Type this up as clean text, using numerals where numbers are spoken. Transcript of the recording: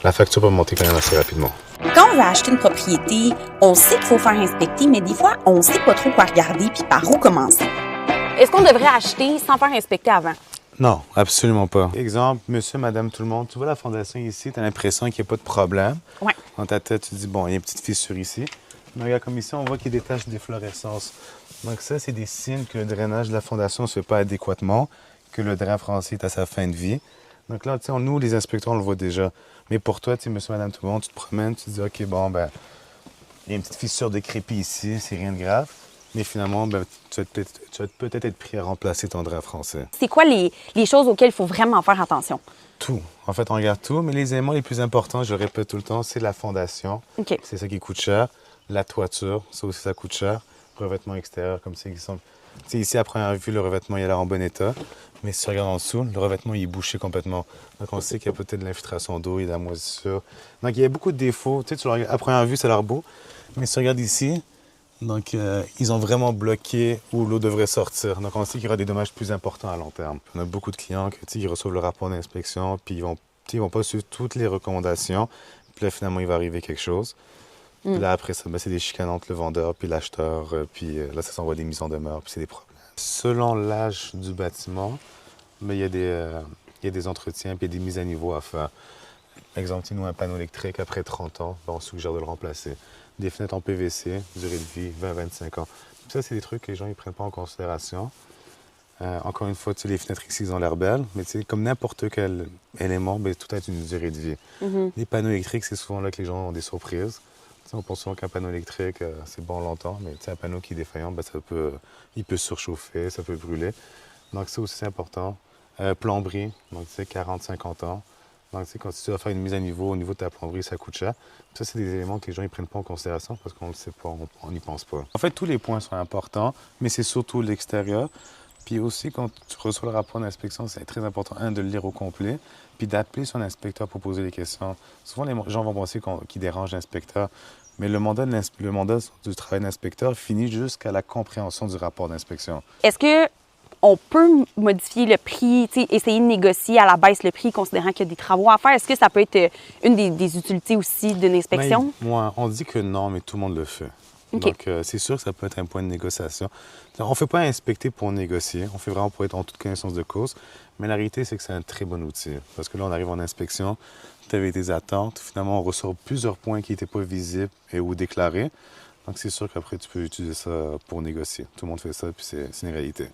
La facture peut monter quand même assez rapidement. Quand on veut acheter une propriété, on sait qu'il faut faire inspecter, mais des fois, on ne sait pas trop quoi regarder puis par où commencer. Est-ce qu'on devrait acheter sans faire inspecter avant? Non, absolument pas. Exemple, monsieur, madame, tout le monde, tu vois la fondation ici, tu as l'impression qu'il n'y a pas de problème. Ouais. Dans ta tête, tu te dis, bon, il y a une petite fissure ici. Mais regarde, comme ici, on voit qu'il détache des fluorescences. Donc ça, c'est des signes que le drainage de la fondation ne se fait pas adéquatement, que le drain français est à sa fin de vie. Donc là, tu sais, nous, les inspecteurs, on le voit déjà. Mais pour toi, tu sais, monsieur, madame, tout le monde, tu te promènes, tu te dis, OK, bon, ben, il y a une petite fissure de crépi ici, c'est rien de grave. Mais finalement, ben, tu vas peut-être être pris à remplacer ton drain français. C'est quoi les choses auxquelles il faut vraiment faire attention? Tout. En fait, on regarde tout, mais les éléments les plus importants, je le répète tout le temps, c'est la fondation. OK. C'est ça qui coûte cher. La toiture, ça aussi, ça coûte cher. Revêtement extérieur, comme c'est exemple. Tu sais, ici, à première vue, le revêtement il a l'air en bon état. Mais si tu regardes en dessous, le revêtement il est bouché complètement. Donc, on sait qu'il y a peut-être de l'infiltration d'eau, il y a de la moisissure. Donc, il y a beaucoup de défauts. Tu sais, tu le regardes, à première vue, ça a l'air beau. Mais si tu regardes ici, donc, ils ont vraiment bloqué où l'eau devrait sortir. Donc, on sait qu'il y aura des dommages plus importants à long terme. On a beaucoup de clients qui reçoivent le rapport d'inspection, puis ils vont pas suivre toutes les recommandations. Puis là, finalement, il va arriver quelque chose. Puis là, après ça, ben, c'est des chicanes entre le vendeur puis l'acheteur. Puis là, ça s'envoie des mises en demeure, puis c'est des problèmes. Selon l'âge du bâtiment, ben, il y a des entretiens, puis il y a des mises à niveau à faire. Exemple, nous, un panneau électrique, après 30 ans, ben, on suggère de le remplacer. Des fenêtres en PVC, durée de vie, 20-25 ans. Puis ça, c'est des trucs que les gens ne prennent pas en considération. Encore une fois, tu sais, les fenêtres ici, ils ont l'air belles, mais tu sais, comme n'importe quel élément, ben, tout a une durée de vie. Les panneaux électriques, c'est souvent là que les gens ont des surprises. Tu sais, on pense souvent qu'un panneau électrique, c'est bon longtemps, mais tu sais, un panneau qui est défaillant, ben, il peut surchauffer, ça peut brûler. Donc ça aussi, c'est important. Plomberie, donc tu sais, 40-50 ans. Donc, tu sais, quand tu vas faire une mise à niveau au niveau de ta plomberie, ça coûte cher. Ça, c'est des éléments que les gens ne prennent pas en considération parce qu'on ne le sait pas, on n'y pense pas. En fait, tous les points sont importants, mais c'est surtout l'extérieur. Puis aussi, quand tu reçois le rapport d'inspection, c'est très important, de le lire au complet, puis d'appeler son inspecteur pour poser des questions. Souvent, les gens vont penser qu'ils dérangent l'inspecteur, mais le mandat du travail d'inspecteur finit jusqu'à la compréhension du rapport d'inspection. Est-ce que on peut modifier le prix, essayer de négocier à la baisse le prix, considérant qu'il y a des travaux à faire? Est-ce que ça peut être une des utilités aussi d'une inspection? Moi, on dit que non, mais tout le monde le fait. Okay. Donc, c'est sûr que ça peut être un point de négociation. On ne fait pas inspecter pour négocier, on fait vraiment pour être en toute connaissance de cause. Mais la réalité, c'est que c'est un très bon outil. Parce que là, on arrive en inspection, tu avais des attentes, finalement, on ressort plusieurs points qui n'étaient pas visibles ou déclarés. Donc, c'est sûr qu'après, tu peux utiliser ça pour négocier. Tout le monde fait ça, puis c'est une réalité.